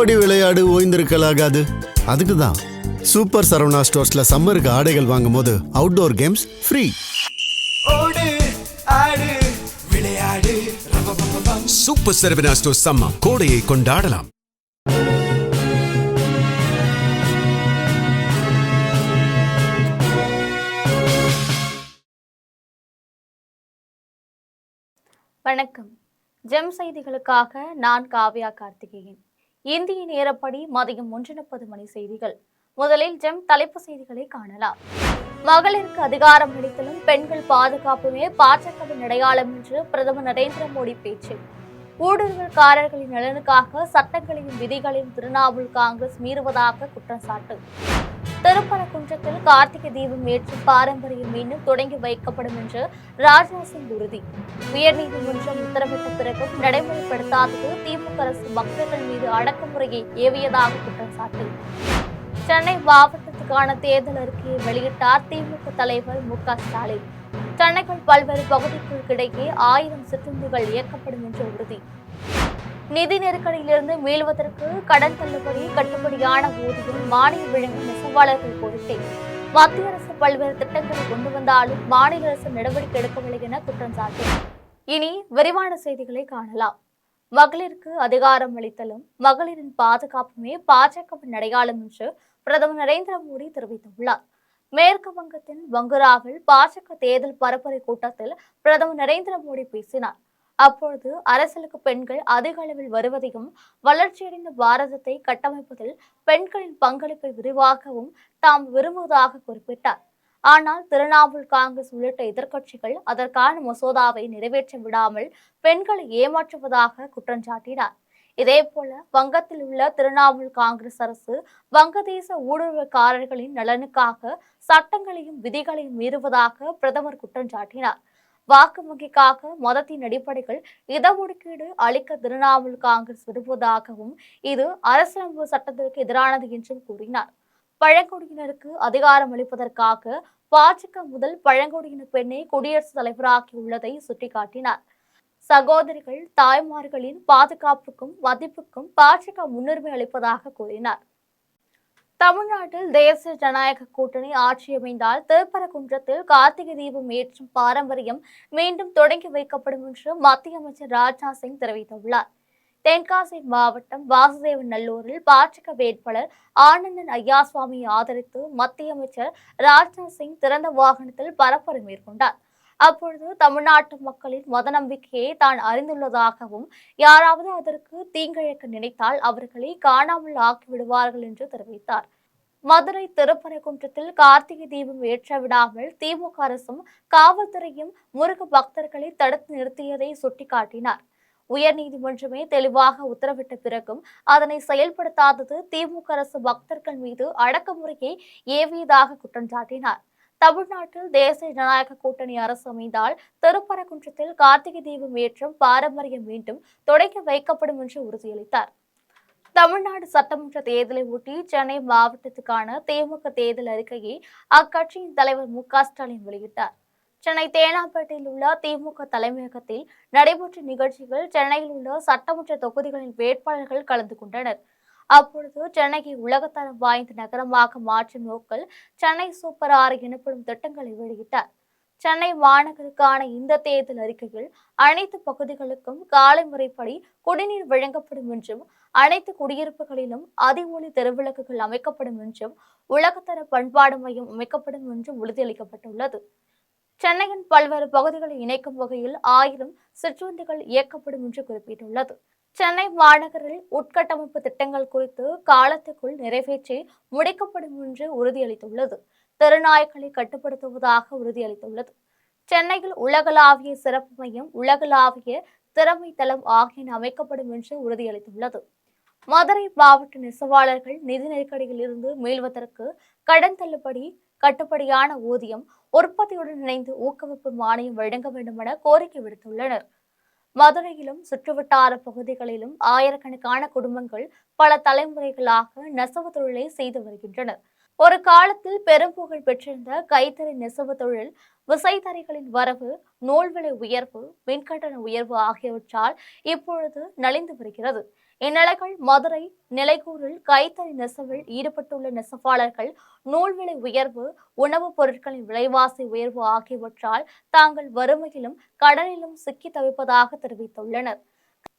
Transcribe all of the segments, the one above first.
ஓடி விளையாடு ஓய்ந்திருக்கலாகாது. அதுக்கு தான் சூப்பர் சரவணா ஸ்டோர்ஸ்ல சம்மருக்கு ஆடைகள் வாங்கும் போது outdoor games free. Super Saravana stores summer கோடையை கொண்டாடலாம். வணக்கம். ஜெம் செய்திகளுக்காக நான் காவ்யா கார்த்திகேயன். இந்திய நேரப்படி மதியம் 1:30 மணி செய்திகள். முதலில் ஜெம் தலைப்பு செய்திகளை காணலாம். மகளிருக்கு அதிகாரம் அளித்தலும் பெண்கள் பாதுகாப்புமே பாஜகவின் அடையாளம் என்று பிரதமர் நரேந்திர மோடி பேச்சு. ஊடுருவல்காரர்களின் நலனுக்காக சட்டங்களையும் விதிகளையும் திரிணாமுல் காங்கிரஸ் மீறுவதாக குற்றம் சாட்டு. திருப்பரங்குன்றத்தில் கார்த்திகை தீபம் ஏற்றும் பாரம்பரியம் மீண்டும் தொடங்கி வைக்கப்படும் என்று ராஜ்நாத் சிங் உறுதி. உயர்நீதிமன்றம் உத்தரவிட்ட பிறகும் நடைமுறைப்படுத்தாதது திமுக அரசு பக்தர்கள் மீது அடக்குமுறையை ஏவியதாக குற்றம் சாட்டு. சென்னை மாவட்டத்துக்கான தேர்தல் அறிக்கையை வெளியிட்டார் திமுக தலைவர் மு.க. ஸ்டாலின். சென்னைக்குள் பல்வேறு பகுதிகளுக்கிடையே 1000 சிற்றுண்டிகள் இயக்கப்படும் என்று உறுதி. நிதி நெருக்கடியிலிருந்து மீள்வதற்கு கடன் தள்ளுபடி, கட்டுப்படியான ஊதியம், மானியம் வழங்கும் நெசவாளர்கள் கோரிக்கை. மத்திய அரசு பல்வேறு திட்டங்களை கொண்டு வந்தாலும் மாநில அரசு நடவடிக்கை எடுக்கவில்லை என குற்றம் சாட்டு. இனி விரிவான செய்திகளை காணலாம். மகளிருக்கு அதிகாரம் அளித்தலும் மகளிரின் பாதுகாப்புமே பாஜகவின் அடையாளம் என்று பிரதமர் நரேந்திர மோடி தெரிவித்துள்ளார். மேற்கு வங்கத்தின் பங்குராவில் பாஜக தேர்தல் பரப்புரை கூட்டத்தில் பிரதமர் நரேந்திர மோடி பேசினார். அப்பொழுது அரசியலுக்கு பெண்கள் அதிக அளவில் வருவதையும் வளர்ச்சியடைந்த பாரதத்தை கட்டமைப்பதில் பெண்களின் பங்களிப்பை விரிவாகவும் தாம் விரும்புவதாக குறிப்பிட்டார். ஆனால் திரிணாமுல் காங்கிரஸ் உள்ளிட்ட எதிர்க்கட்சிகள் அதற்கான மசோதாவை நிறைவேற்ற விடாமல் பெண்களை ஏமாற்றுவதாக குற்றம் சாட்டினார். இதேபோல வங்கத்தில் உள்ள திரிணாமுல் காங்கிரஸ் அரசு வங்கதேச ஊடுருவல்காரர்களின் நலனுக்காக சட்டங்களையும் விதிகளையும் மீறுவதாக பிரதமர் குற்றம் சாட்டினார். வாக்கு வங்கிக்காக மதத்தின் அடிப்படையில் இடஒதுக்கீடு அளிக்க திரிணாமுல் காங்கிரஸ் விரும்புவதாகவும் இது அரசியலமைப்பு சட்டத்திற்கு எதிரானது என்றும் கூறினார். பழங்குடியினருக்கு அதிகாரம் அளிப்பதற்காக பாஜக முதல் பழங்குடியின பெண்ணை குடியரசுத் தலைவராக்கியுள்ளதை சுட்டிக்காட்டினார். சகோதரிகள், தாய்மார்களின் பாதுகாப்புக்கும் மதிப்புக்கும் பாஜக முன்னுரிமை அளிப்பதாக கூறினார். தமிழ்நாட்டில் தேசிய ஜனநாயக கூட்டணி ஆட்சி அமைந்தால் திருப்பரங்குன்றத்தில் கார்த்திகை தீபம் ஏற்றும் பாரம்பரியம் மீண்டும் தொடங்கி வைக்கப்படும் என்று மத்திய அமைச்சர் ராஜ்நாத் சிங் தெரிவித்துள்ளார். தென்காசி மாவட்டம் வாசுதேவன் நல்லூரில் பாஜக வேட்பாளர் ஆனந்தன் ஐயாசுவாமியை ஆதரித்து மத்திய அமைச்சர் ராஜ்நாத் சிங் திறந்த வாகனத்தில் பரப்புரை மேற்கொண்டார். அப்பொழுது தமிழ்நாட்டு மக்களின் மத நம்பிக்கையை தான் அறிந்துள்ளதாகவும் யாராவது அதற்கு தீங்கிழைக்க நினைத்தால் அவர்களை காணாமல் ஆக்கிவிடுவார்கள் என்று தெரிவித்தார். மதுரை திருப்பரங்குன்றத்தில் கார்த்திகை தீபம் ஏற்ற விடாமல் திமுக அரசும் காவல்துறையும் முருக பக்தர்களை தடுத்து நிறுத்தியதை சுட்டிக்காட்டினார். உயர்நீதிமன்றமே தெளிவாக உத்தரவிட்ட பிறகும் அதனை செயல்படுத்தாதது திமுக அரசு பக்தர்கள் மீது அடக்குமுறையை ஏவியதாக குற்றம் சாட்டினார். தமிழ்நாட்டில் தேசிய ஜனநாயக கூட்டணி அரசு அமைந்தால் திருப்பரங்குன்றத்தில் கார்த்திகை தீபம் ஏற்றும் பாரம்பரியம் மீண்டும் தொடங்கி வைக்கப்படும் என்று உறுதியளித்தார். தமிழ்நாடு சட்டமன்ற தேர்தலை ஒட்டி சென்னை மாவட்டத்துக்கான திமுக தேர்தல் அறிக்கையை அக்கட்சியின் தலைவர் மு.க. ஸ்டாலின் வெளியிட்டார். சென்னை தேனாம்பேட்டையில் உள்ள திமுக தலைமையகத்தில் நடைபெற்ற நிகழ்ச்சியில் சென்னையில் உள்ள சட்டமன்ற தொகுதிகளின் வேட்பாளர்கள் கலந்து கொண்டனர். அப்பொழுது சென்னையை உலகத்தரம் வாய்ந்த நகரமாக மாற்றும் நோக்கில் சென்னை சூப்பர் 6 எனப்படும் திட்டங்களை வெளியிட்டார். சென்னை மாநகருக்கான இந்த தேர்தல் அறிக்கையில் அனைத்து பகுதிகளுக்கும் காலை முறைப்படி குடிநீர் வழங்கப்படும் என்றும் அனைத்து குடியிருப்புகளிலும் ஒளி தெருவிளக்குகள் அமைக்கப்படும் என்றும் உலகத்தர பண்பாடு மையம் அமைக்கப்படும் என்றும் உறுதியளிக்கப்பட்டுள்ளது. சென்னையின் பல்வேறு பகுதிகளை இணைக்கும் வகையில் 1000 சிற்றுண்டிகள் இயக்கப்படும் என்று குறிப்பிட்டுள்ளது. சென்னை மாநகரில் உட்கட்டமைப்பு திட்டங்கள் குறித்து காலத்துக்குள் நிறைவேற்றி முடிக்கப்படும் என்று உறுதியளித்துள்ளது. தெருநாய்களை கட்டுப்படுத்துவதாக உறுதியளித்துள்ளது. சென்னையில் உலகளாவிய சிறப்பு மையம், உலகளாவிய திறமை தளம் ஆகியன அமைக்கப்படும் என்று உறுதியளித்துள்ளது. மதுரை மாவட்ட நெசவாளர்கள் நிதி நெருக்கடியில் இருந்து மீள்வதற்கு கடன் தள்ளுபடி, கட்டுப்படியான ஊதியம், உற்பத்தியுடன் இணைந்து ஊக்குவிப்பு மானியம் வழங்க வேண்டும் என கோரிக்கை விடுத்துள்ளனர். மதுரையிலும் சுற்றுவட்டார பகுதிகளிலும் ஆயிரக்கணக்கான குடும்பங்கள் பல தலைமுறைகளாக நெசவு தொழிலை செய்து வருகின்றனர். ஒரு காலத்தில் பெரும் புகழ் பெற்றிருந்த கைத்தறி நெசவு தொழில் விசைத்தறிகளின் வரவு, நூல் விலை உயர்வு, மின்கட்டண உயர்வு ஆகியவற்றால் இப்பொழுது நலிந்து வருகிறது. இந்நிலைகள் மதுரை நிலைக்கூரில் கைத்தறி நெசவில் ஈடுபட்டுள்ள நெசவாளர்கள் நூல் விலை உயர்வு, உணவுப் பொருட்களின் விலைவாசி உயர்வு ஆகியவற்றால் தாங்கள் வறுமையிலும் கடனிலும் சிக்கி தவிப்பதாக தெரிவித்துள்ளனர்.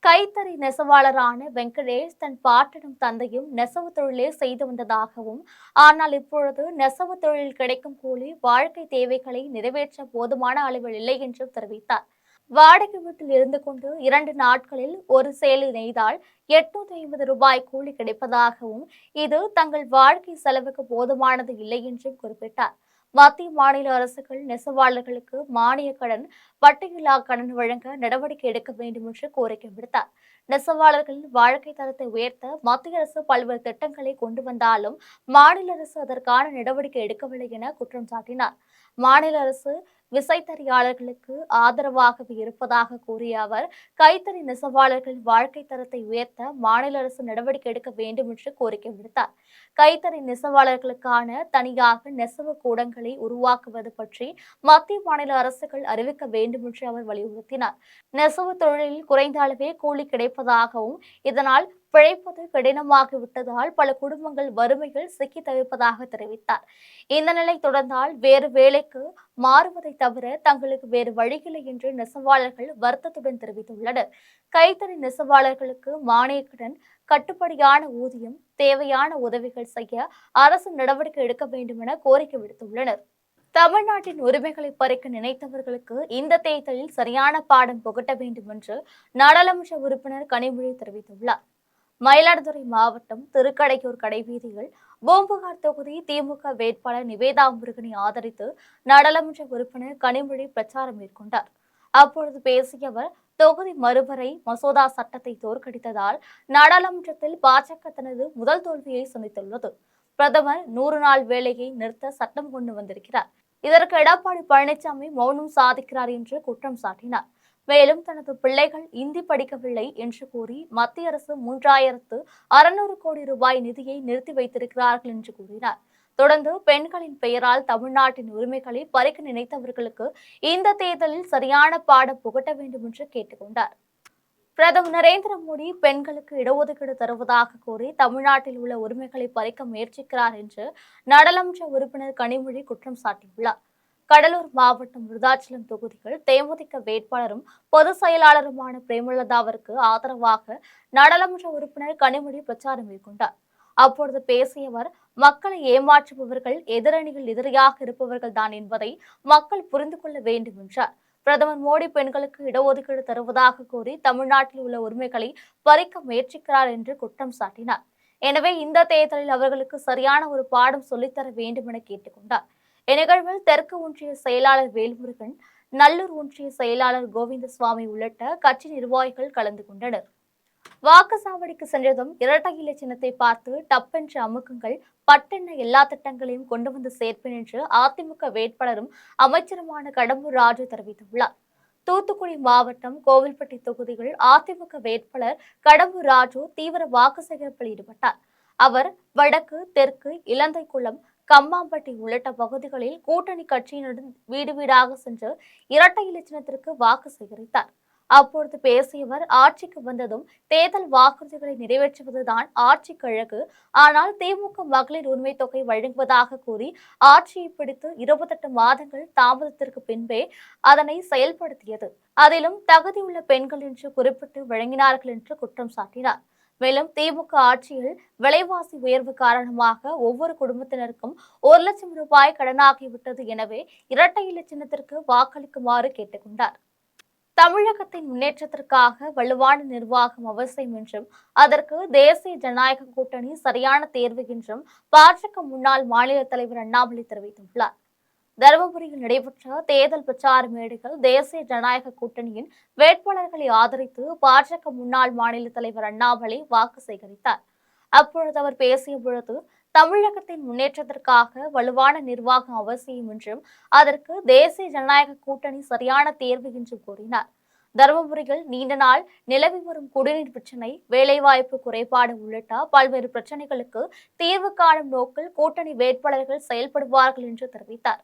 கைத்தறி நெசவாளரான வெங்கடேஷ் தன் பாட்டனும் தந்தையும் நெசவு தொழிலே செய்து வந்ததாகவும், ஆனால் இப்பொழுது நெசவு தொழிலில் கிடைக்கும் கூலி வாழ்க்கை தேவைகளை நிறைவேற்ற போதுமான அளவில் இல்லை என்றும் தெரிவித்தார். வாடகை வீட்டில் இருந்து கொண்டு 2 நாட்களில் ஒரு சேலை நெய்தால் 850 ரூபாய் கூலி கிடைப்பதாகவும், இது தங்கள் வாழ்க்கை செலவுக்கு போதுமானது இல்லை என்றும் குறிப்பிட்டார். மத்திய மாநில அரசுகள் நெசவாளர்களுக்கு மானிய கடன், வட்டியில்லா கடன் வழங்க நடவடிக்கை எடுக்க வேண்டும் என்று கோரிக்கை விடுத்தார். நெசவாளர்களின் வாழ்க்கை தரத்தை உயர்த்த மத்திய அரசு பல்வேறு திட்டங்களை கொண்டு வந்தாலும் மாநில அரசு அதற்கான நடவடிக்கை எடுக்கவில்லை என குற்றம் சாட்டினார். மாநில அரசு விசைத்தறியாளர்களுக்கு ஆதரவாகவே இருப்பதாக கூறிய அவர், கைத்தறி நெசவாளர்களின் வாழ்க்கை தரத்தை உயர்த்த மாநில அரசு நடவடிக்கை எடுக்க வேண்டும் என்று கோரிக்கை விடுத்தார். கைத்தறி நெசவாளர்களுக்கான தனியாக நெசவு கூடங்களை உருவாக்குவது பற்றி மத்திய மாநில அரசுகள் அறிவிக்க வேண்டும் என்று அவர் வலியுறுத்தினார். நெசவு தொழிலில் குறைந்த அளவே கூலி கிடைப்பதாகவும், இதனால் பிழைப்பது கடினமாகிவிட்டதால் பல குடும்பங்கள் வறுமையில் சிக்கி தவிப்பதாக தெரிவித்தார். இந்த நிலை தொடர்ந்தால் வேறு வேலைக்கு மாறுவதை தவிர தங்களுக்கு வேறு வழியில்லை என்று நெசவாளர்கள் வருத்தத்துடன் தெரிவித்துள்ளனர். கைத்தறி நெசவாளர்களுக்கு மானிய கடன், கட்டுப்படியான ஊதியம், தேவையான உதவிகள் செய்ய அரசு நடவடிக்கை எடுக்க வேண்டும் என கோரிக்கை விடுத்துள்ளனர். தமிழ்நாட்டின் உரிமைகளை பறிக்க நினைத்தவர்களுக்கு இந்த தேர்தலில் சரியான பாடம் புகட்ட வேண்டும் என்று நாடாளுமன்ற உறுப்பினர் கனிமொழி தெரிவித்துள்ளார். மயிலாடுதுறை மாவட்டம் திருக்கடையூர் கடைவீதியில் பூம்புகார் தொகுதி திமுக வேட்பாளர் நிவேதா முருகனை ஆதரித்து நாடாளுமன்ற உறுப்பினர் கனிமொழி பிரச்சாரம் மேற்கொண்டார். அப்பொழுது பேசிய அவர், தொகுதி மறுவரை மசோதா சட்டத்தை தோற்கடித்ததால் நாடாளுமன்றத்தில் பாஜக தனது முதல் தோல்வியை சந்தித்துள்ளது. பிரதமர் 100 நாள் வேலையை நிறுத்த சட்டம் கொண்டு வந்திருக்கிறார். இதற்கு எடப்பாடி பழனிசாமி மௌனம் சாதிக்கிறார் என்று குற்றம் சாட்டினார். மேலும் தனது பிள்ளைகள் இந்தி படிக்கவில்லை என்று கூறி மத்திய அரசு 3600 கோடி ரூபாய் நிதியை நிறுத்தி வைத்திருக்கிறார்கள் என்று கூறினார். தொடர்ந்து பெண்களின் பெயரால் தமிழ்நாட்டின் உரிமைகளை பறிக்க நினைத்தவர்களுக்கு இந்த தேர்தலில் சரியான பாடம் புகட்ட வேண்டும் என்று கேட்டுக்கொண்டார். பிரதமர் நரேந்திர மோடி பெண்களுக்கு இடஒதுக்கீடு தருவதாக கூறி தமிழ்நாட்டில் உள்ள உரிமைகளை பறிக்க முயற்சிக்கிறார் என்று நாடாளுமன்ற உறுப்பினர் கனிமொழி குற்றம் சாட்டியுள்ளார். கடலூர் மாவட்டம் விருதாச்சலம் தொகுதியில் தேமுதிக வேட்பாளரும் பொதுச் செயலாளருமான பிரேமலதாவிற்கு ஆதரவாக நாடாளுமன்ற உறுப்பினர் கனிமொழி பிரச்சாரம் மேற்கொண்டார். அப்பொழுது பேசிய அவர், மக்களை ஏமாற்றுபவர்கள் எதிரணியில் எதிரியாக இருப்பவர்கள் தான் என்பதை மக்கள் புரிந்து கொள்ள வேண்டும் என்றார். பிரதமர் மோடி பெண்களுக்கு இடஒதுக்கீடு தருவதாக கூறி தமிழ்நாட்டில் உள்ள உரிமைகளை பறிக்க முயற்சிக்கிறார் என்று குற்றம் சாட்டினார். எனவே இந்த தேர்தலில் அவர்களுக்கு சரியான ஒரு பாடம் சொல்லித்தர வேண்டும் என கேட்டுக்கொண்டார். இந்நிகழ்வில் தெற்கு ஒன்றிய செயலாளர் வேல்முருகன், நல்லூர் ஒன்றிய செயலாளர் கோவிந்தசுவாமி உள்ளிட்ட கட்சி நிர்வாகிகள் கலந்து கொண்டனர். வாக்குச்சாவடிக்கு சென்றதும் இரட்டை இலை சின்னத்தை பார்த்து டப்பென்று அமுக்குங்கள், பட்டென்ன எல்லா திட்டங்களையும் கொண்டு வந்து சேர்ப்பேன் என்று அதிமுக வேட்பாளரும் அமைச்சருமான கடம்பூர் ராஜு தெரிவித்துள்ளார். தூத்துக்குடி மாவட்டம் கோவில்பட்டி தொகுதியில் அதிமுக வேட்பாளர் கடம்பூர் ராஜு தீவிர வாக்கு சேகரிப்பில் ஈடுபட்டார். அவர் வடக்கு, தெற்கு, இலந்தைக்குளம், கம்மாம்பட்டி உள்ளிட்ட பகுதிகளில் கூட்டணி கட்சியினருடன் வீடு வீடாக சென்று இரட்டை இலை சின்னத்திற்கு வாக்கு சேகரித்தார். அப்பொழுது பேசியவர், ஆட்சிக்கு வந்ததும் தேர்தல் வாக்குறுதிகளை நிறைவேற்றுவதுதான் ஆட்சிக்கு அழகு. ஆனால் திமுக மகளிர் உரிமை தொகை வழங்குவதாக கூறி ஆட்சியை பிடித்து 28 மாதங்கள் தாமதத்திற்கு பின்பே அதனை செயல்படுத்தியது. அதிலும் தகுதியுள்ள பெண்கள் என்று குறிப்பிட்டு வழங்கினார்கள் என்று குற்றம் சாட்டினார். மேலும் திமுக ஆட்சியில் விலைவாசி உயர்வு காரணமாக ஒவ்வொரு குடும்பத்தினருக்கும் 1 லட்சம் ரூபாய் கடனாகிவிட்டது. எனவே இரட்டை இலை சின்னத்திற்கு வாக்களிக்குமாறு கேட்டுக்கொண்டார். தமிழகத்தின் முன்னேற்றத்திற்காக வலுவான நிர்வாகம் அவசியம் என்றும் அதற்கு தேசிய ஜனநாயக கூட்டணி சரியான தேர்வு என்றும் பாஜக முன்னாள் மாநில தலைவர் அண்ணாமலை தெரிவித்துள்ளார். தருமபுரியில் நடைபெற்ற தேர்தல் பிரச்சார மேடைகள் தேசிய ஜனநாயக கூட்டணியின் வேட்பாளர்களை ஆதரித்து பாஜக முன்னாள் மாநில தலைவர் அண்ணாமலை வாக்கு சேகரித்தார். அப்பொழுது அவர் பேசிய பொழுது, தமிழகத்தின் முன்னேற்றத்திற்காக வலுவான நிர்வாகம் அவசியம் என்றும் அதற்கு தேசிய ஜனநாயக கூட்டணி சரியான தேர்வு என்றும் கூறினார். தருமபுரியில் நீண்ட நாள் நிலவி வரும் குடிநீர் பிரச்சினை, வேலைவாய்ப்பு குறைபாடு உள்ளிட்ட பல்வேறு பிரச்சினைகளுக்கு தீர்வு காணும் நோக்கில் கூட்டணி வேட்பாளர்கள் செயல்படுவார்கள் என்று தெரிவித்தார்.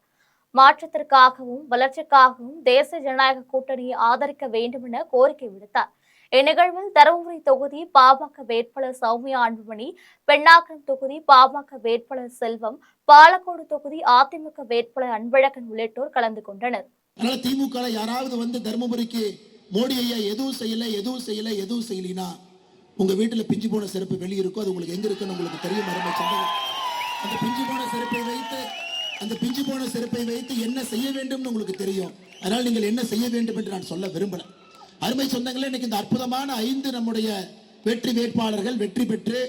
மாற்றத்திற்காகவும் வளர்ச்சிக்காகவும் தேசிய ஜனநாயக கூட்டணியை ஆதரிக்க வேண்டும் என கோரிக்கை விடுத்தார். இந்நிகழ்வில் தருமபுரி தொகுதி பாமக வேட்பாளர் சௌமியா அன்புமணி, பெண்ணாகரம் தொகுதி பாமக வேட்பாளர் செல்வம், பாலக்கோடு தொகுதி அதிமுக வேட்பாளர் அன்பழகன் உள்ளிட்டோர் கலந்து கொண்டனர். திமுக யாராவது வந்து தருமபுரிக்கு மோடி ஐயா எதுவும் செய்யலைனா உங்க வீட்டுல பிஞ்சு போன செருப்பு வெளியிருக்கும். அது உங்களுக்கு எங்க இருக்குன்னு உங்களுக்கு தெரியும். அந்த பிஞ்சு போன செருப்பை வைத்து என்ன செய்ய வேண்டும் உங்களுக்கு தெரியும். அதனால் நீங்கள் என்ன செய்ய வேண்டும் என்று நான் சொல்ல விரும்பல. அருமை சொந்தங்களே, இன்னைக்கு இந்த அற்புதமான 5 நம்முடைய வெற்றி வேட்பாளர்கள் வெற்றி பெற்று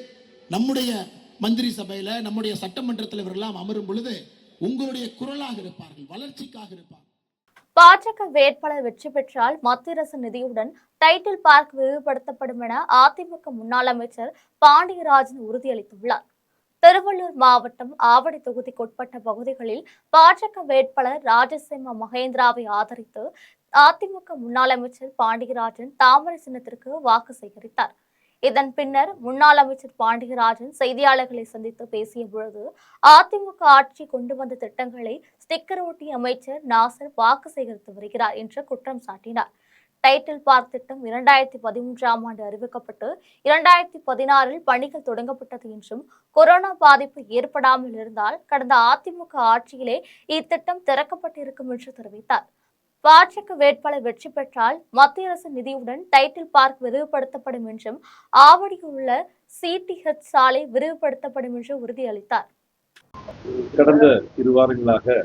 நம்முடைய மந்திரி சபையில நம்முடைய சட்டமன்றத்தில் இவரெல்லாம் அமரும் பொழுது உங்களுடைய குரலாக இருப்பார்கள், வளர்ச்சிக்காக இருப்பார்கள். பாஜக வேட்பாளர் வெற்றி பெற்றால் மத்திய அரசு நிதியுடன் டைட்டில் பார்க் விரிவுபடுத்தப்படும் என அதிமுக முன்னாள் அமைச்சர் பாண்டியராஜன் உறுதியளித்துள்ளார். திருவள்ளூர் மாவட்டம் ஆவடி தொகுதிக்குட்பட்ட பகுதிகளில் பாஜக வேட்பாளர் ராஜசிம்ம மகேந்திராவை ஆதரித்து அதிமுக முன்னாள் அமைச்சர் பாண்டியராஜன் தாமரை சின்னத்திற்கு வாக்கு சேகரித்தார். இதன் பின்னர் முன்னாள் அமைச்சர் பாண்டியராஜன் செய்தியாளர்களை சந்தித்து பேசிய பொழுது அதிமுக ஆட்சி கொண்டு வந்த திட்டங்களை ஸ்டிக்கர் ஒட்டி அமைச்சர் நாசர் வாக்கு சேகரித்து வருகிறார் என்று குற்றம் சாட்டினார். டைட்டில் பார்க் திட்டம் 2013ஆம் ஆண்டு அறிவிக்கப்பட்டு 2016இல் பணிகள் தொடங்கப்பட்டது என்றும் கொரோனா பாதிப்பு ஏற்படாமல் இருந்தால் கடந்த அதிமுக ஆட்சியிலே இத்திட்டம் திறக்கப்பட்டிருக்கும் என்று தெரிவித்தார். பாஜக வேட்பாளர் வெற்றி பெற்றால் மத்திய அரசு நிதியுடன் டைட்டில் பார்க் விரிவுபடுத்தப்படும் என்றும் ஆவடியில் உள்ள சிடிஹெச் சாலை விரிவுபடுத்தப்படும் என்று உறுதியளித்தார். கடந்த 2 வாரங்களாக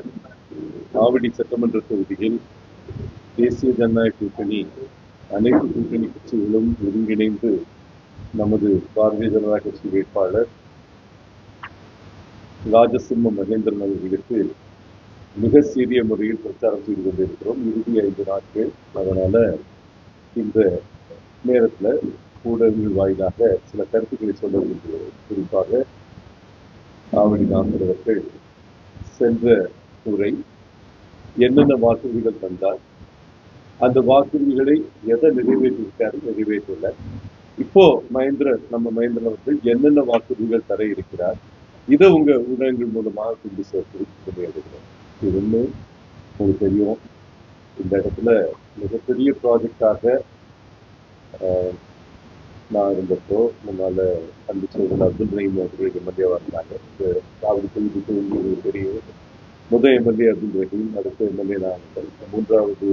ஆவடி சட்டமன்ற தொகுதியில் தேசிய ஜனநாயக கூட்டணி அனைத்து கூட்டணி கட்சிகளும் ஒருங்கிணைந்து நமது பாரதிய ஜனதா கட்சி வேட்பாளர் ராஜசிம்ம மகேந்திரன் அவர்களுக்கு மிக சீரிய முறையில் பிரச்சாரம் செய்து கொண்டிருக்கிறோம். இறுதி 5 நாட்கள். அதனால இந்த நேரத்தில் ஊடகங்கள் வாயிலாக சில கருத்துக்களை சொல்ல விரும்புகிறோம். குறிப்பாக ஆவடி நாசர் அவர்கள் சென்ற முறை என்னென்ன வாக்குறுதிகள் தந்தார், அந்த வாக்குறுதிகளை எதை நிறைவேற்றிருக்காரு, நிறைவேற்றல. இப்போ நம்ம மகேந்திரன் அவர்கள் என்னென்ன வாக்குறுதிகள் தர இருக்கிறார், இதை உங்க ஊடகங்கள் மூலமாக கொண்டு சேர்த்து இது ஒன்று உங்களுக்கு தெரியும். இந்த இடத்துல மிகப்பெரிய ப்ராஜெக்டாக நான் இருந்தப்போ முன்னால கண்டிச்சவர்கள் அப்துல் ரஹீம் அவர்கள் எம்எல்ஏவா இருந்தாங்க. அவரு தொகுதிக்கு உங்களுக்கு தெரியும். முதல் எம்எல்ஏ அப்துல் ரஹீம், அடுத்த எம்எல்ஏ நான், 3வது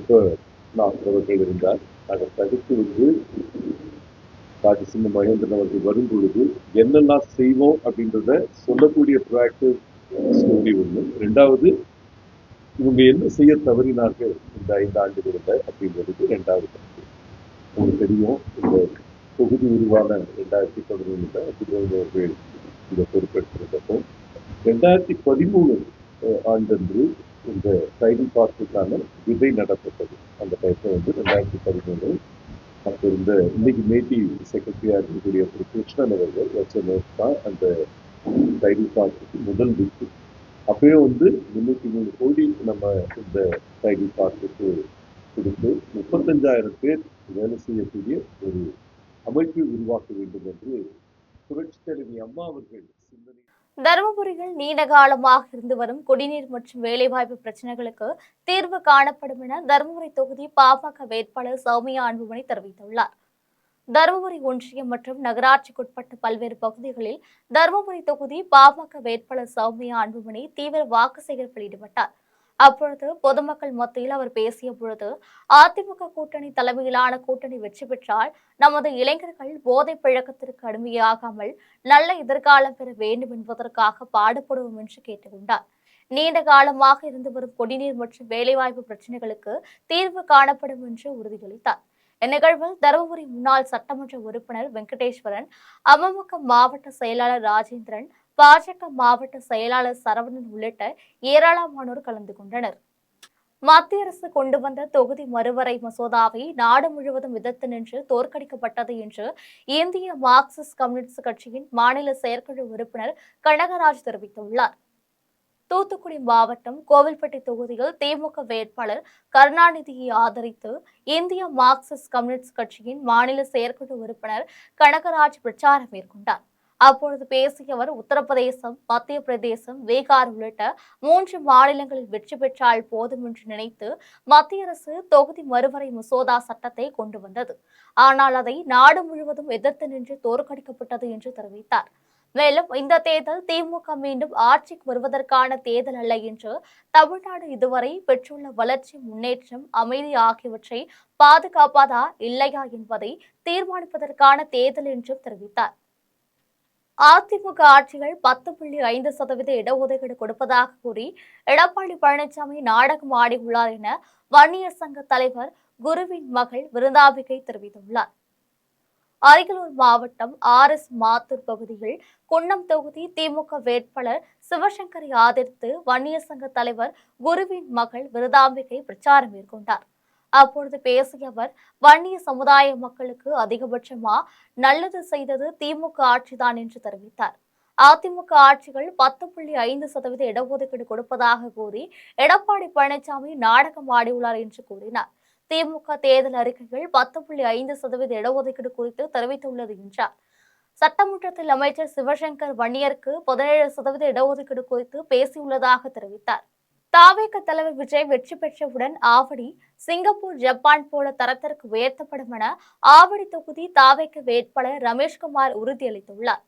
இப்போ நான் அவர்கள் இருந்தார். அதற்கு அடுத்து ராஜசிம்ம மகேந்திரன் அவர்கள் வரும் பொழுது என்னெல்லாம் செய்வோம் அப்படின்றத சொல்லக்கூடிய ப்ரோஆக்டிவ் ஸ்டோரி ஒன்று. 2வது, இவங்க என்ன செய்ய தவறினார்கள் இந்த 5 ஆண்டுகளில் அப்படின்றது 2வது கருத்து. உங்களுக்கு தெரியும், இந்த தொகுதி உருவான 2011 அவர்கள் இதை பொறுப்பெடுத்திருந்தப்போ 2013 ஆண்டன்று இந்த டைட்டில் பார்க்குக்கான விதை நடத்தப்பட்டது. அந்த டைட்டில் 2013 அப்போ இருந்த இன்னைக்கு நேட்டிவ் செக்ரட்டரியா இருக்கக்கூடிய திரு கிருஷ்ணன் அவர்கள் வச்ச நோட் தான் அந்த டைட்டில் பார்க்குக்கு முதல் வித்து. அப்பயே 303 கோடி நம்ம இந்த டைட்டில் பார்க்குக்கு கொடுத்து 35,000 பேர் வேலை செய்யக்கூடிய ஒரு அமைப்பை உருவாக்க வேண்டும் என்று புரட்சி தலைவி அம்மா அவர்கள் சிந்தனை. தருமபுரியில் நீண்ட காலமாக இருந்து வரும் குடிநீர் மற்றும் வேலைவாய்ப்பு பிரச்சனைகளுக்கு தீர்வு காணப்படும் என தருமபுரி தொகுதி பாமக வேட்பாளர் சௌமியா அன்புமணி தெரிவித்துள்ளார். தருமபுரி ஒன்றியம் மற்றும் நகராட்சிக்குட்பட்ட பல்வேறு பகுதிகளில் தருமபுரி தொகுதி பாமக வேட்பாளர் சௌமியா அன்புமணி தீவிர வாக்கு சேகரிப்பில் ஈடுபட்டார். அப்பொழுது பொதுமக்கள் மத்தியில் அவர் பேசிய பொழுது, அதிமுக கூட்டணி தலைமையிலான கூட்டணி வெற்றி பெற்றால் நமது இளைஞர்கள் போதை பழக்கத்திற்கு அடிமையாகாமல் நல்ல எதிர்காலம் பெற வேண்டும் என்பதற்காக பாடுபடுவோம் என்று கேட்டுக்கொண்டார். நீண்ட காலமாக இருந்து வரும் குடிநீர் மற்றும் வேலைவாய்ப்பு பிரச்சனைகளுக்கு தீர்வு காணப்படும் என்று உறுதியளித்தார். இந்நிகழ்வில் தருமபுரி முன்னாள் சட்டமன்ற உறுப்பினர் வெங்கடேஸ்வரன், அமமுக மாவட்ட செயலாளர் ராஜேந்திரன், பாஜக மாவட்ட செயலாளர் சரவணன் உள்ளிட்ட ஏராளமானோர் கலந்து கொண்டனர். மத்திய அரசு கொண்டு வந்த தொகுதி மறுவரை மசோதாவை நாடு முழுவதும் எதிர்த்து நின்று தோற்கடிக்கப்பட்டது என்று இந்திய மார்க்சிஸ்ட் கம்யூனிஸ்ட் கட்சியின் மாநில செயற்குழு உறுப்பினர் கனகராஜ் தெரிவித்துள்ளார். தூத்துக்குடி மாவட்டம் கோவில்பட்டி தொகுதியில் திமுக வேட்பாளர் கருணாநிதியை ஆதரித்து இந்திய மார்க்சிஸ்ட் கம்யூனிஸ்ட் கட்சியின் மாநில செயற்குழு உறுப்பினர் கனகராஜ் பிரச்சாரம் மேற்கொண்டார். அப்பொழுது பேசிய அவர் உத்தரப்பிரதேசம், மத்திய பிரதேசம், பீகார் உள்ளிட்ட 3 மாநிலங்களில் வெற்றி பெற்றால் போதும் என்று நினைத்து மத்திய அரசு தொகுதி மறுவரை மசோதா சட்டத்தை கொண்டு வந்தது. ஆனால் அதை நாடு முழுவதும் எதிர்த்து நின்று தோற்கடிக்கப்பட்டது என்று தெரிவித்தார். மேலும் இந்த தேர்தல் திமுக மீண்டும் ஆட்சிக்கு வருவதற்கான தேர்தல் அல்ல என்று, தமிழ்நாடு இதுவரை பெற்றுள்ள வளர்ச்சி, முன்னேற்றம், அமைதி ஆகியவற்றை பாதுகாப்பதா இல்லையா என்பதை தீர்மானிப்பதற்கான தேர்தல் என்றும் தெரிவித்தார். அதிமுக ஆட்சிகள் 10.5% இடஒதுக்கீடு கொடுப்பதாக கூறி எடப்பாடி பழனிசாமி நாடகம் ஆடியுள்ளார் என வன்னியர் சங்க தலைவர் குருவின் மகள் விருந்தாம்பிகை தெரிவித்துள்ளார். அரியலூர் மாவட்டம் RS மாத்தூர் பகுதியில் குன்னம் தொகுதி திமுக வேட்பாளர் சிவசங்கரை ஆதரித்து வன்னியர் சங்க தலைவர் குருவின் மகள் விருதாம்பிகை பிரச்சாரம் மேற்கொண்டார். அப்பொழுது பேசிய அவர், வன்னிய சமுதாய மக்களுக்கு அதிகபட்சமா நல்லது செய்தது திமுக ஆட்சிதான் என்று தெரிவித்தார். அதிமுக ஆட்சிகள் 10.5% இடஒதுக்கீடு கொடுப்பதாக கூறி எடப்பாடி பழனிசாமி நாடகம் ஆடியுள்ளார் என்று கூறினார். திமுக தேர்தல் அறிக்கைகள் 10.5% இடஒதுக்கீடு குறித்து தெரிவித்துள்ளது என்றார். சட்டமன்றத்தில் அமைச்சர் சிவசங்கர் வன்னியருக்கு 17% இடஒதுக்கீடு குறித்து பேசியுள்ளதாக தெரிவித்தார். தாவேக தலைவர் விஜய் வெற்றி பெற்றவுடன் ஆவடி, சிங்கப்பூர், ஜப்பான் போல தரத்திற்கு உயர்த்தப்படும் என ஆவடி தொகுதி தாவேக வேட்பாளர் ரமேஷ்குமார் உறுதியளித்துள்ளார்.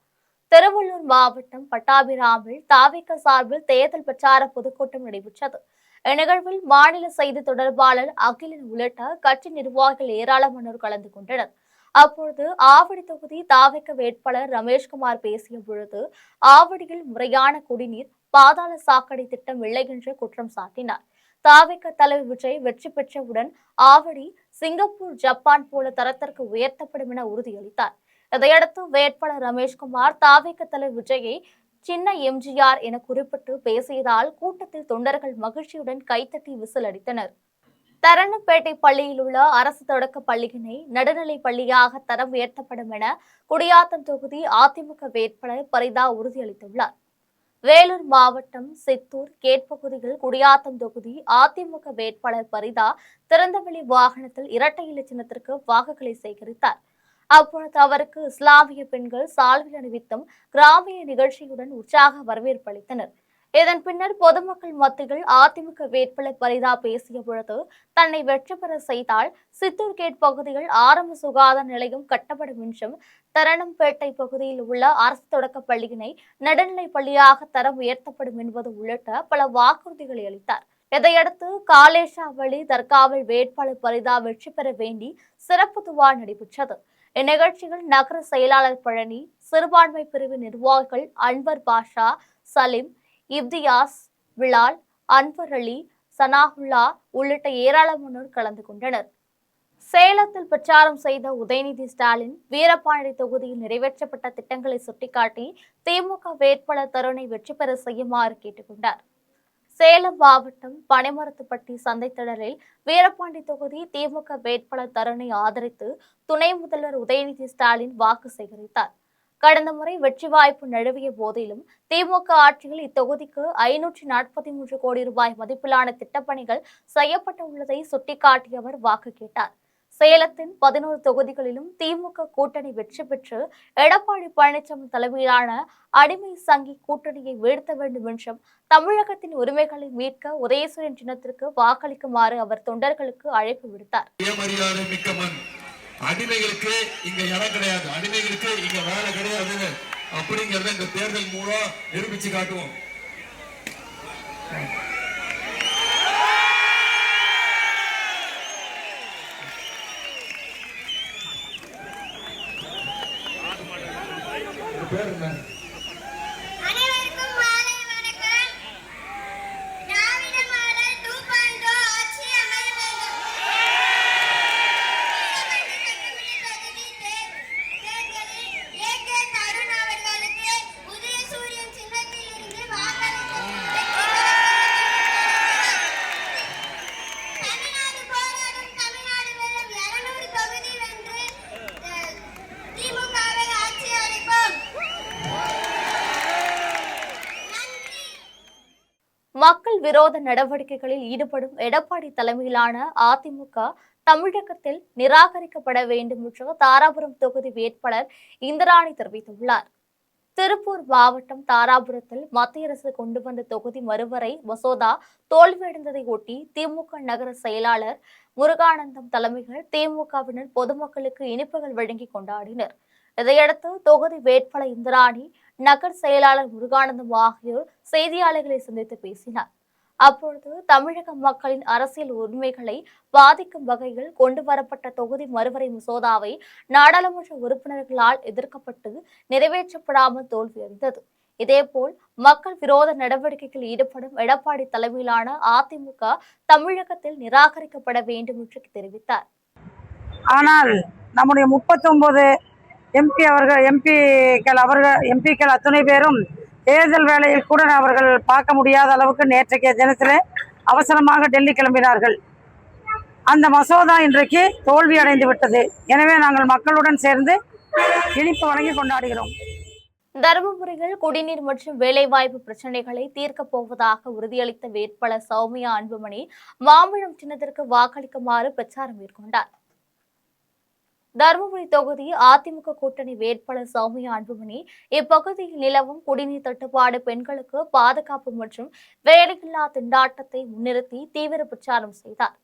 திருவள்ளூர் மாவட்டம் பட்டாபிராமில் தாவேக சார்பில் தேர்தல் பிரச்சார பொதுக்கூட்டம் நடைபெற்றது. இந்நிகழ்வில் மாநில செய்தி தொடர்பாளர் அகிலன் உள்ளிட்ட கட்சி நிர்வாகிகள் ஏராளமானோர் கலந்து கொண்டனர். அப்பொழுது ஆவடி தொகுதி தாவேக வேட்பாளர் ரமேஷ்குமார் பேசிய பொழுது, ஆவடியில் முறையான குடிநீர், பாதாள சாக்கடை திட்டம் இல்லை என்று குற்றம் சாட்டினார். தாவேக தலைவர் விஜய் வெற்றி பெற்றவுடன் ஆவடி, சிங்கப்பூர், ஜப்பான் போல தரத்திற்கு உயர்த்தப்படும் என உறுதியளித்தார். இதையடுத்து வேட்பாளர் ரமேஷ்குமார் தாவேக தலைவர் விஜயை சின்ன எம்ஜிஆர் என குறிப்பிட்டு பேசியதால் கூட்டத்தில் தொண்டர்கள் மகிழ்ச்சியுடன் கைத்தட்டி விசில் அடித்தனர். தரணுப்பேட்டை பள்ளியில் உள்ள அரசு தொடக்க பள்ளியினை நடுநிலை பள்ளியாக தரம் உயர்த்தப்படும் என குடியாத்தம் தொகுதி அதிமுக வேட்பாளர் பரிதா உறுதியளித்துள்ளார். வேலூர் மாவட்டம் சித்தூர் கேட் பகுதியில் குடியாத்தம் தொகுதி அதிமுக வேட்பாளர் பரிதா திறந்தவெளி வாகனத்தில் இரட்டை இலை சின்னத்திற்கு வாக்குகளை சேகரித்தார். அப்பொழுது அவருக்கு இஸ்லாமிய பெண்கள் சால்வை அணிவித்தும் கிராமிய நிகழ்ச்சியுடன் உற்சாக வரவேற்பு அளித்தனர். இதன் பின்னர் பொதுமக்கள் மத்தியில் அதிமுக வேட்பாளர் பரிதா பேசிய பொழுது, தன்னை வெற்றி பெற செய்தால் சித்தூர் கேட் பகுதியில் ஆரம்ப சுகாதார நிலையம் கட்டப்படும் என்றும், தரணம்பேட்டை பகுதியில் உள்ள அரசு தொடக்க பள்ளியினை நடுநிலை பள்ளியாக தரம் உயர்த்தப்படும் என்பது உள்ளிட்ட பல வாக்குறுதிகளை அளித்தார். இதையடுத்து காலேஷாவளி தர்காவில் வேட்பாளர் பரிதா வெற்றி பெற வேண்டி சிறப்பு துவா நடைபெற்றது. இந்நிகழ்ச்சியில் நகர செயலாளர் பழனி, சிறுபான்மை பிரிவு நிர்வாகிகள் அன்வர் பாஷா, சலீம், இப்தியாஸ், விலால், அன்வர் அலி, சனாகுல்லா உள்ளிட்ட ஏராளமானோர் கலந்து கொண்டனர். சேலத்தில் பிரச்சாரம் செய்த உதயநிதி ஸ்டாலின் வீரபாண்டி தொகுதியில் நிறைவேற்றப்பட்ட திட்டங்களை சுட்டிக்காட்டி திமுக வேட்பாளர் தருணை வெற்றி பெற செய்யுமாறு கேட்டுக்கொண்டார். சேலம் மாவட்டம் பனைமரத்துப்பட்டி சந்தைத்திடலில் வீரபாண்டி தொகுதி திமுக வேட்பாளர் தருணை ஆதரித்து துணை முதல்வர் உதயநிதி ஸ்டாலின் வாக்கு சேகரித்தார். கடந்த முறை வெற்றி வாய்ப்பு நழுவிய போதிலும் திமுக ஆட்சியில் இத்தொகுதிக்கு 543 கோடி ரூபாய் மதிப்பிலான திட்டப்பணிகள் செய்யப்பட்டுள்ளதை சுட்டிக்காட்டிய அவர் வாக்கு கேட்டார். சேலத்தின் 11 தொகுதிகளிலும் திமுக கூட்டணி வெற்றி பெற்று எடப்பாடி பழனிசாமி தலைமையிலான அடிமை சங்கி கூட்டணியை வீழ்த்த வேண்டும் என்றும், தமிழகத்தின் உரிமைகளை மீட்க உதயசூரியன் சின்னத்திற்கு வாக்களிக்குமாறு அவர் தொண்டர்களுக்கு அழைப்பு விடுத்தார். அடிமைகளுக்கு இங்க இடம் கிடையாது, அடிமைகளுக்கு இங்க வேலை கிடையாது அப்படிங்கறத இந்த தேர்தல் மூலம் நிரூபிச்சு காட்டுவோம். பேர் என்ன? மக்கள் விரோத நடவடிக்கைகளில் ஈடுபடும் எடப்பாடி தலைமையிலான அதிமுக தமிழகத்தில் நிராகரிக்கப்பட வேண்டும் என்று தாராபுரம் தொகுதி வேட்பாளர் இந்திராணி தெரிவித்துள்ளார். திருப்பூர் மாவட்டம் தாராபுரத்தில் மத்திய அரசு கொண்டு வந்த தொகுதி மறுவரை மசோதா தோல்வியடைந்ததை ஒட்டி திமுக நகர செயலாளர் முருகானந்தம் தலைமையில் திமுகவினர் பொதுமக்களுக்கு இனிப்புகள் வழங்கி கொண்டாடினர். இதையடுத்து தொகுதி வேட்பாளர் இந்திராணி, நகர் செயலாளர் முருகானந்தம் ஆகியோர் செய்தியாளர்களை சந்தித்து பேசினார். அப்பொழுது தமிழக மக்களின் அரசியல் உரிமைகளை பாதிக்கும் வகையில் கொண்டு வரப்பட்ட தொகுதி மறுவரை மசோதாவை நாடாளுமன்ற உறுப்பினர்களால் எதிர்க்கப்பட்டு நிறைவேற்றப்படாமல் தோல்வியடைந்தது. இதேபோல் மக்கள் விரோத நடவடிக்கைகளில் ஈடுபடும் எடப்பாடி தலைமையிலான அதிமுக தமிழகத்தில் நிராகரிக்கப்பட வேண்டும் என்று தெரிவித்தார். ஆனால் நம்முடைய 39 எம்பிக்கள் அத்துணை பேரும் தேர்தல் வேளையில் கூட அவர்கள் பார்க்க முடியாத அளவுக்கு நேற்றைய தினத்தில் அவசரமாக டெல்லி கிளம்பினார்கள். அந்த மசோதா இன்றைக்கு தோல்வி அடைந்து விட்டது. எனவே நாங்கள் மக்களுடன் சேர்ந்து இனிப்பு வழங்கி கொண்டாடுகிறோம். தருமபுரியில் குடிநீர் மற்றும் வேலைவாய்ப்பு பிரச்சினைகளை தீர்க்கப் போவதாக உறுதியளித்த வேட்பாளர் சௌமியா அன்புமணி மாம்பழம் சின்னத்திற்கு வாக்களிக்குமாறு பிரச்சாரம் மேற்கொண்டார். தருமபுரி தொகுதி அதிமுக கூட்டணி வேட்பாளர் சௌமியா அன்புமணி இப்பகுதியில் நிலவும் குடிநீர் தட்டுப்பாடு, பெண்களுக்கு பாதுகாப்பு மற்றும் வேலையில்லா திண்டாட்டத்தை முன்னிறுத்தி தீவிர பிரச்சாரம் செய்தார்.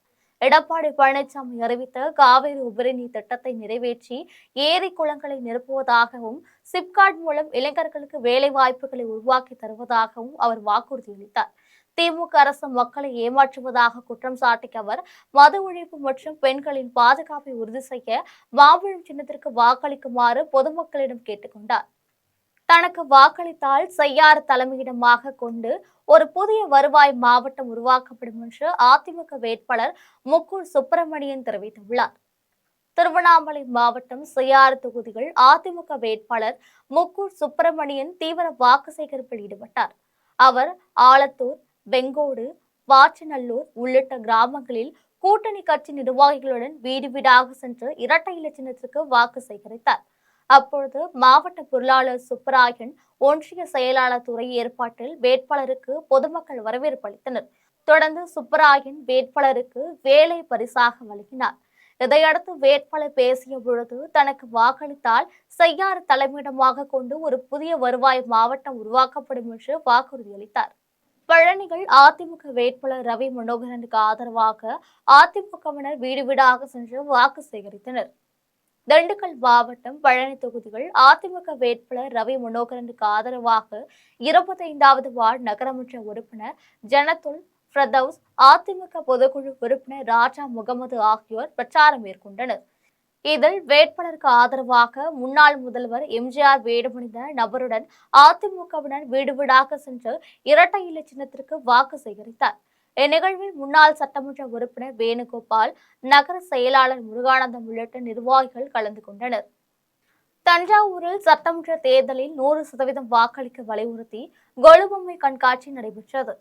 எடப்பாடி பழனிசாமி அறிவித்த காவிரி உபரிநீர் திட்டத்தை நிறைவேற்றி ஏரி குளங்களை நிரப்புவதாகவும் சிப்காட் மூலம் இளைஞர்களுக்கு வேலை வாய்ப்புகளை உருவாக்கி தருவதாகவும் அவர் வாக்குறுதியளித்தார். திமுக அரசு மக்களை ஏமாற்றுவதாக குற்றம் சாட்டிய அவர் மது ஒழிப்பு மற்றும் பெண்களின் பாதுகாப்பை உறுதி செய்ய மாம்பழம் சின்னத்திற்கு வாக்களிக்குமாறு பொதுமக்களிடம் கேட்டுக்கொண்டார். தனக்கு வாக்களித்தால் செய்யாறு தலைமையிடமாக கொண்டு ஒரு புதிய வருவாய் மாவட்டம் உருவாக்கப்படும் என்று அதிமுக வேட்பாளர் முக்கூர் சுப்பிரமணியன் தெரிவித்துள்ளார். திருவண்ணாமலை மாவட்டம் செய்யாறு தொகுதிகள் அதிமுக வேட்பாளர் முக்கூர் சுப்பிரமணியன் தீவிர வாக்கு சேகரிப்பில் ஈடுபட்டார். அவர் ஆலத்தூர், வெங்கோடு, வாச்சநல்லூர் உள்ளிட்ட கிராமங்களில் கூட்டணி கட்சி நிர்வாகிகளுடன் வீடு வீடாக சென்று இரட்டை இலை சின்னத்திற்கு வாக்கு சேகரித்தார். அப்பொழுது மாவட்ட பொருளாளர் சுப்பராயன், ஒன்றிய செயலாளர் துறை ஏற்பாட்டில் வேட்பாளருக்கு பொதுமக்கள் வரவேற்பு அளித்தனர். தொடர்ந்து சுப்பராயன் வேட்பாளருக்கு வேலை பரிசாக வழங்கினார். இதையடுத்து வேட்பாளர் பேசிய பொழுது தனக்கு வாக்களித்தால் செய்யாறு தலைமையிடமாக கொண்டு ஒரு புதிய வருவாய் மாவட்டம் உருவாக்கப்படும் என்று வாக்குறுதியளித்தார். பழனிகள் அதிமுக வேட்பாளர் ரவி மனோகரனுக்கு ஆதரவாக அதிமுகவினர் வீடு வீடாக சென்று வாக்கு சேகரித்தனர். திண்டுக்கல் மாவட்டம் பழனி தொகுதிகள் அதிமுக வேட்பாளர் ரவி மனோகரனுக்கு ஆதரவாக 25வது வார்டு நகரமன்ற உறுப்பினர் ஜனத்துல் பிரதௌஸ், அதிமுக பொதுக்குழு உறுப்பினர் ராஜா முகமது ஆகியோர் பிரச்சாரம் மேற்கொண்டனர். இதில் வேட்பாளருக்கு ஆதரவாக முன்னாள் முதல்வர் எம்ஜிஆர் வேடமணிந்த நபருடன் அதிமுகவினர் வீடு வீடாக சென்று இரட்டை இலை சின்னத்திற்கு வாக்கு சேகரித்தார். இந்நிகழ்வில் முன்னாள் சட்டமன்ற உறுப்பினர் வேணுகோபால், நகர செயலாளர் முருகானந்தம் உள்ளிட்ட நிர்வாகிகள் கலந்து கொண்டனர். தஞ்சாவூரில் சட்டமன்ற தேர்தலில் 100% வாக்களிக்க வலியுறுத்தி கொலுபொம்மை கண்காட்சி நடைபெற்றது.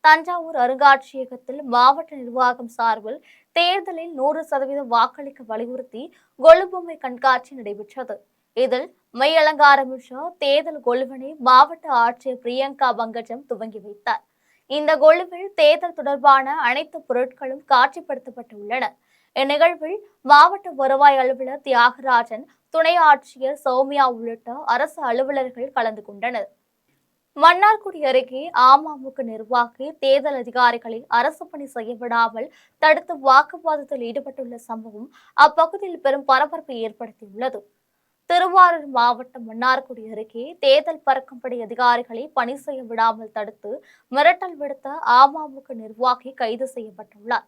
தஞ்சாவூர் அருங்காட்சியகத்தில் மாவட்ட நிர்வாகம் சார்பில் தேர்தலில் 100% வாக்களிக்க வலியுறுத்தி கொலுபொம்மை கண்காட்சி நடைபெற்றது. இதில் மை அலங்காரமிட்ட தேர்தல் கொலுவினை மாவட்ட ஆட்சியர் பிரியங்கா பங்கஜம் துவங்கி வைத்தார். இந்த கொலுவில் தேர்தல் தொடர்பான அனைத்து பொருட்களும் காட்சிப்படுத்தப்பட்டுள்ளன. இந்நிகழ்வில் மாவட்ட வருவாய் அலுவலர் தியாகராஜன், துணை ஆட்சியர் சௌமியா உள்ளிட்ட அரசு அலுவலர்கள் கலந்து கொண்டனர். மன்னார்குடி அருகே அமமுக நிர்வாகி தேர்தல் அதிகாரிகளை அரசு பணி செய்யவிடாமல் தடுத்து வாக்குவாதத்தில் ஈடுபட்டுள்ள சம்பவம் அப்பகுதியில் பெரும் பரபரப்பை ஏற்படுத்தியுள்ளது. திருவாரூர் மாவட்டம் மன்னார்குடி அருகே தேர்தல் பறக்கும்படை அதிகாரிகளை பணி செய்ய விடாமல் தடுத்து மிரட்டல் விடுத்த அமமுக நிர்வாகி கைது செய்யப்பட்டுள்ளார்.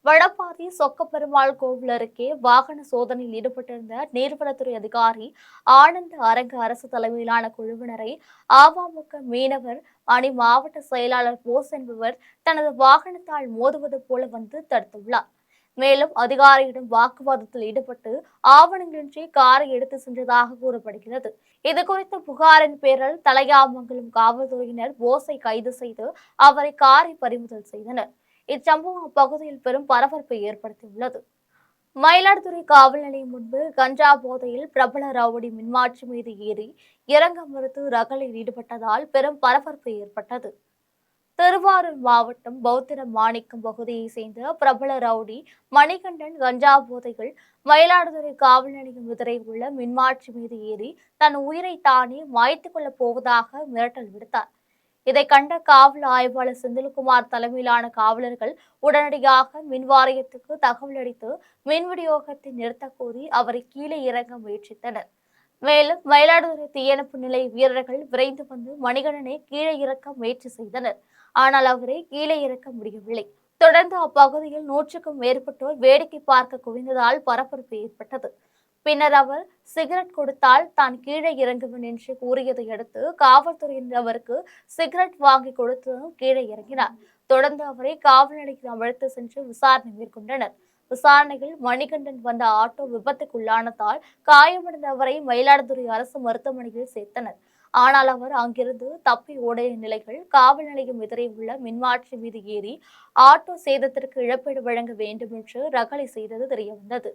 வடபாதி சொக்கப்பெருமாள் கோவில் அருகே வாகன சோதனையில் ஈடுபட்டிருந்த நீர்வளத்துறை அதிகாரி ஆனந்த் அரங்க அரசு தலைமையிலான குழுவினரை அமமுக மீனவர் அணி மாவட்ட செயலாளர் போஸ் என்பவர் தனது வாகனத்தால் மோதுவது போல வந்து தடுத்துள்ளார். மேலும் அதிகாரியிடம் வாக்குவாதத்தில் ஈடுபட்டு ஆவணங்களின்றி காரை எடுத்து சென்றதாக கூறப்படுகிறது. இதுகுறித்த புகாரின் பேரில் தலையாமங்கலம் காவல்துறையினர் போஸை கைது செய்து அவரை காரை பறிமுதல் செய்தனர். இச்சம்பவம் அப்பகுதியில் பெரும் பரபரப்பை ஏற்படுத்தியுள்ளது. மயிலாடுதுறை காவல் நிலையம் முன்பு கஞ்சா போதையில் பிரபல ரவுடி மின்மாற்றி மீது ஏறி இறங்க மறுத்து ரகளில் ஈடுபட்டதால் பெரும் பரபரப்பு ஏற்பட்டது. திருவாரூர் மாவட்டம் பௌத்திரம் மாணிக்கம் பகுதியை சேர்ந்த பிரபல ரவுடி மணிகண்டன் கஞ்சா போதைகள் மயிலாடுதுறை காவல் நிலையம் எதிரே உள்ள மின்மாற்றி மீது ஏறி தன் உயிரை தானே மாய்த்துக் கொள்ளப் போவதாக மிரட்டல் விடுத்தார். இதை கண்ட காவல் ஆய்வாளர் செந்தில்குமார் தலைமையிலான காவலர்கள் உடனடியாக மின் வாரியத்துக்கு தகவல் அளித்து மின் விநியோகத்தை நிறுத்தக் கோரி அவரை கீழே இறங்க முயற்சித்தனர். மேலும் மயிலாடுதுறை தீயணைப்பு நிலைய வீரர்கள் விரைந்து வந்து மணிகண்டனை கீழே இறக்க முயற்சி செய்தனர். ஆனால் அவரை கீழே இறக்க முடியவில்லை. தொடர்ந்து அப்பகுதியில் 100க்கும் மேற்பட்டோர் வேடிக்கை பார்க்க குவிந்ததால் பரபரப்பு ஏற்பட்டது. பின்னர் அவர் சிகரெட் கொடுத்தால் தான் கீழே இறங்குவேன் என்று கூறியதை அடுத்து காவல்துறையினர் அவருக்கு சிகரெட் வாங்கி கொடுத்து கீழே இறங்கினார். தொடர்ந்து அவரை காவல் நிலையத்தில் அழைத்து சென்று விசாரணை மேற்கொண்டனர். விசாரணையில் மணிகண்டன் வந்த ஆட்டோ விபத்துக்குள்ளானதால் காயமடைந்த அவரை மயிலாடுதுறை அரசு மருத்துவமனையில் சேர்த்தனர். ஆனால் அவர் அங்கிருந்து தப்பி ஓடிய நிலையில் காவல் நிலையம் எதிரே உள்ள மின்மாற்றி மீது ஏறி ஆட்டோ சேதத்திற்கு இழப்பீடு வழங்க வேண்டும் என்று ரகளை செய்தது தெரியவந்தது.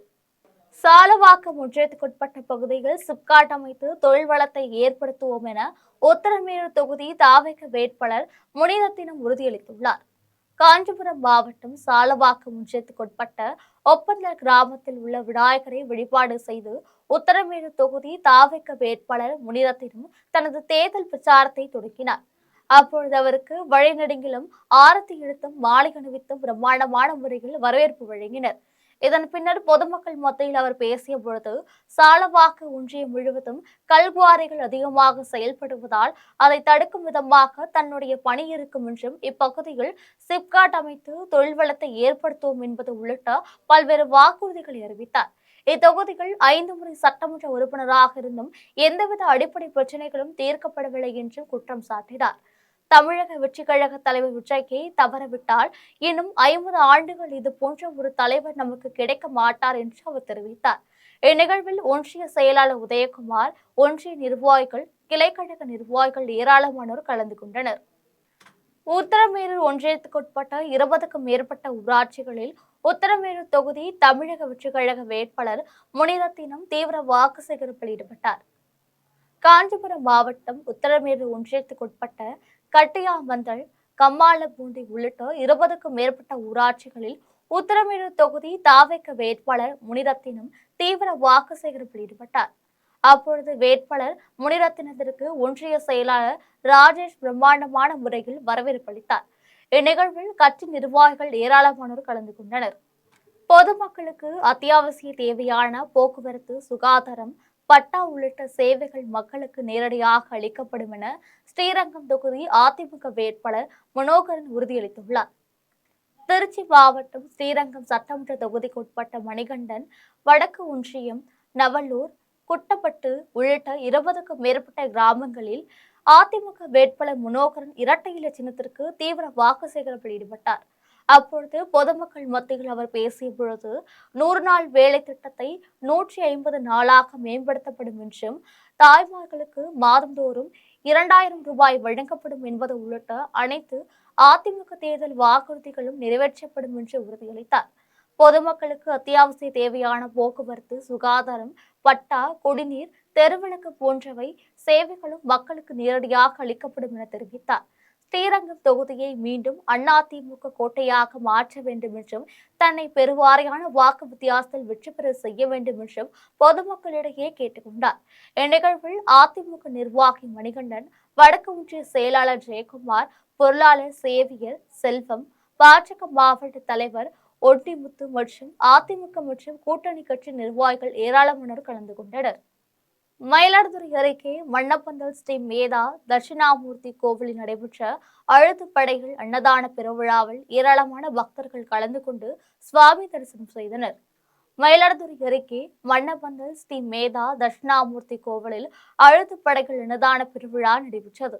சாலவாக்கம் ஒன்றியத்துக்குட்பட்ட பகுதியில் சிப்காட் அமைத்து தொழில் வளத்தை ஏற்படுத்துவோம் என உத்தரமேரூர் தொகுதி தாவேக வேட்பாளர் முனிரத்தினம் உறுதியளித்துள்ளார். காஞ்சிபுரம் மாவட்டம் சாலவாக்கம் ஒன்றியத்துக்குட்பட்ட ஒப்பந்தல் கிராமத்தில் உள்ள விநாயகரை வழிபாடு செய்து உத்தரமேரூர் தொகுதி தாவேக வேட்பாளர் முனிரத்தினம் தனது தேர்தல் பிரச்சாரத்தை தொடங்கினார். அப்பொழுது அவருக்கு வழிநெடுங்கிலும் ஆரத்தி இழுத்தும் மாலை அணிவித்தும் பிரம்மாண்டமான முறையில் வரவேற்பு வழங்கினர். இதன் பின்னர் பொதுமக்கள் மத்தியில் அவர் பேசிய பொழுது சாலவாக்கு ஒன்றியம் முழுவதும் கல்குவாரிகள் அதிகமாக செயல்படுவதால் அதை தடுக்கும் விதமாக தன்னுடைய பணி இருக்கும் என்றும் இப்பகுதியில் சிப்காட் அமைத்து தொழில் வளத்தை ஏற்படுத்துவோம் என்பது உள்ளிட்ட பல்வேறு வாக்குறுதிகளை அறிவித்தார். இத்தொகுதிகள் 5 முறை சட்டமன்ற உறுப்பினராக இருந்தும் எந்தவித அடிப்படை பிரச்சனைகளும் தீர்க்கப்படவில்லை என்றும் குற்றம் சாட்டினார். தமிழக வெற்றி கழக தலைவர் விஜய்கே தவறவிட்டால் இன்னும் 50 ஆண்டுகள் இது போன்ற ஒரு தலைவர் நமக்கு கிடைக்க மாட்டார் என்று அவர் தெரிவித்தார். இந்நிகழ்வில் ஒன்றிய செயலாளர் உதயகுமார், ஒன்றிய நிர்வாகிகள், கிளைக்கழக நிர்வாகிகள் ஏராளமானோர் கலந்து கொண்டனர். உத்தரமேரூர் ஒன்றியத்துக்குட்பட்ட 20க்கும் மேற்பட்ட ஊராட்சிகளில் உத்தரமேரூர் தொகுதி தமிழக வெற்றி கழக வேட்பாளர் முனிரத்தினம் தீவிர வாக்கு சேகரிப்பில் ஈடுபட்டார். காஞ்சிபுரம் மாவட்டம் உத்தரமேரூர் ஒன்றியத்துக்குட்பட்ட கட்டியாமந்தல், கம்மாளபூண்டி உள்ளிட்ட 20க்கும் மேற்பட்ட ஊராட்சிகளில் உத்தரமேரூர் தொகுதி தாவேக வேட்பாளர் முனிரத்தினம் தீவிர வாக்கு சேகரிப்பில் ஈடுபட்டார். அப்பொழுது வேட்பாளர் முனிரத்தினத்திற்கு ஒன்றிய செயலாளர் ராஜேஷ் பிரம்மாண்டமான முறையில் வரவேற்பளித்தார். இந்நிகழ்வில் கட்சி நிர்வாகிகள் ஏராளமானோர் கலந்து கொண்டனர். பொதுமக்களுக்கு அத்தியாவசிய தேவையான போக்குவரத்து, சுகாதாரம், பட்டா உள்ளிட்ட சேவைகள் மக்களுக்கு நேரடியாக அளிக்கப்படும் என ஸ்ரீரங்கம் தொகுதி அதிமுக வேட்பாளர் மனோகரன் உறுதியளித்துள்ளார். திருச்சி மாவட்டம் ஸ்ரீரங்கம் சட்டமன்ற தொகுதிக்குட்பட்ட மணிகண்டன், வடக்கு ஒன்றியம், நவலூர், குட்டப்பட்டு உள்ளிட்ட 20க்கும் மேற்பட்ட கிராமங்களில் அதிமுக வேட்பாளர் மனோகரன் இரட்டை இலை சின்னத்திற்கு தீவிர வாக்கு சேகரிப்பில் ஈடுபட்டார். அப்பொழுது பொதுமக்கள் மத்தியில் அவர் பேசிய பொழுது 100 நாள் வேலை திட்டத்தை 150 நாளாக மேம்படுத்தப்படும் என்றும், தாய்மார்களுக்கு மாதந்தோறும் 2000 ரூபாய் வழங்கப்படும் என்பது உள்ளிட்ட அனைத்து அதிமுக தேர்தல் வாக்குறுதிகளும் நிறைவேற்றப்படும் என்று உறுதியளித்தார். பொதுமக்களுக்கு அத்தியாவசிய தேவையான போக்குவரத்து, சுகாதாரம், பட்டா, குடிநீர், தெருவிளக்கு போன்றவை சேவைகளும் மக்களுக்கு நேரடியாக அளிக்கப்படும் என தெரிவித்தார். ஸ்ரீரங்கம் தொகுதியை மீண்டும் அதிமுக கோட்டையாக மாற்ற வேண்டும் என்றும், தன்னை பெருவாரியான வாக்கு வித்தியாசத்தில் வெற்றி பெற செய்ய வேண்டும் என்றும் பொதுமக்களிடையே கேட்டுக்கொண்டார். இந்நிகழ்வில் அதிமுக நிர்வாகி மணிகண்டன், வடக்கு ஒன்றிய செயலாளர் ஜெயக்குமார், பொருளாளர் சேவியர் செல்வம், பாஜக மாவட்ட தலைவர் ஒட்டிமுத்து மற்றும் அதிமுக மற்றும் கூட்டணி கட்சி நிர்வாகிகள் ஏராளமானோர் கலந்து கொண்டனர். மயிலாடுதுறை அருகே மண்ணப்பந்தல் ஸ்ரீ மேதா தட்சிணாமூர்த்தி கோவிலில் நடைபெற்ற அழுது படைகள் அன்னதான பெருவிழாவில் ஏராளமான பக்தர்கள் கலந்து கொண்டு சுவாமி தரிசனம் செய்தனர். மயிலாடுதுறை அருகே மண்ணப்பந்தல் ஸ்ரீ மேதா தட்சிணாமூர்த்தி கோவிலில் அழுது படைகள் அன்னதான பெருவிழா நடைபெற்றது.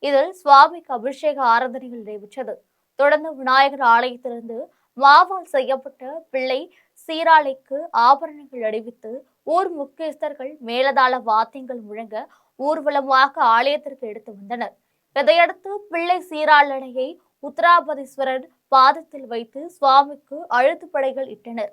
இதில் சுவாமிக்கு அபிஷேக ஆராதனைகள் நடைபெற்றது. தொடர்ந்து விநாயகர் ஆலயத்திலிருந்து மாவால் செய்யப்பட்ட பிள்ளை சீராளைக்கு ஆபரணங்கள் அணிவித்து ஊர் முக்கியஸ்தர்கள் மேலதாள வாத்தியங்கள் முழங்க ஊர்வலமாக ஆலயத்திற்கு எடுத்து வந்தனர். இதையடுத்து பிள்ளை சீராளனையை உத்தராபதீஸ்வரர் பாதத்தில் வைத்து சுவாமிக்கு அழுது படைகள் இட்டனர்.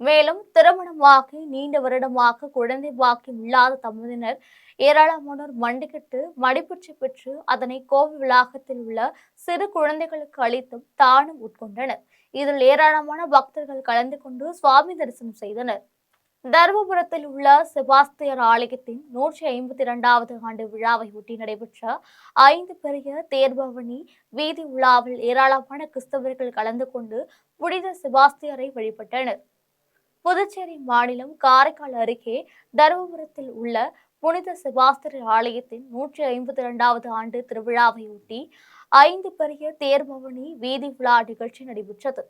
மேலும் திருமணமாகி நீண்ட வருடமாக குழந்தை பாக்கியம் இல்லாத தம்பதியினர் ஏராளமானோர் மண்டிக்கிட்டு மடிப்பிச்சை பெற்று அதனை கோவில் வளாகத்தில் உள்ள சிறு குழந்தைகளுக்கு அளித்தும் தானும் உட்கொண்டனர். இதில் ஏராளமான பக்தர்கள் கலந்து கொண்டு சுவாமி தரிசனம் செய்தனர். தருமபுரத்தில் உள்ள செபாஸ்தியர் ஆலயத்தின் 152வது ஆண்டு விழாவை ஒட்டி நடைபெற்ற 5 பெரிய தேர்பவனி வீதி உலாவில் ஏராளமான கிறிஸ்தவர்கள் கலந்து கொண்டு புனித செபாஸ்தியரை வழிபட்டனர். புதுச்சேரி மாநிலம் காரைக்கால் அருகே தருமபுரத்தில் உள்ள புனித செபாஸ்தியர் ஆலயத்தின் 152வது ஆண்டு திருவிழாவையொட்டி 5 பெரிய தேர்பவனி வீதி உலா நிகழ்ச்சி நடைபெற்றது.